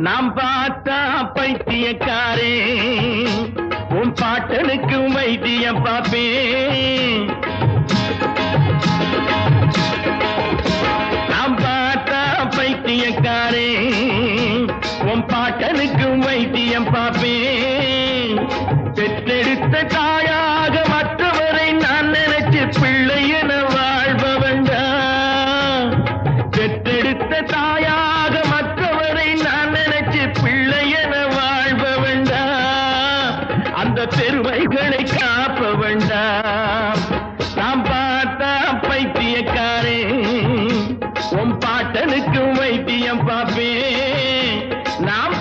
நாம் பார்த்தா பைத்தியக்காரே உன் பாட்டனுக்கு வைத்தியம் பார்ப்பேன். நாம் பார்த்தா பைத்தியக்காரே உன் பாட்டனுக்கு வைத்தியம் பார்ப்பேன். பெற்றெடுத்த தாயாக மற்றவரை நான் நினைச்சு பிள்ளை என வாழ்ப வேண்டாம். பெற்றெடுத்த தாயாக மற்றவரை நான் நினைச்சு பிள்ளை என வாழ்ப வேண்டாம். அந்த பெருமைகளை காப்ப வேண்டாம். நாம் பார்த்தா பைத்தியக்காரே உன் பாட்டனுக்கு வைத்தியம் பார்ப்பேன். நாம்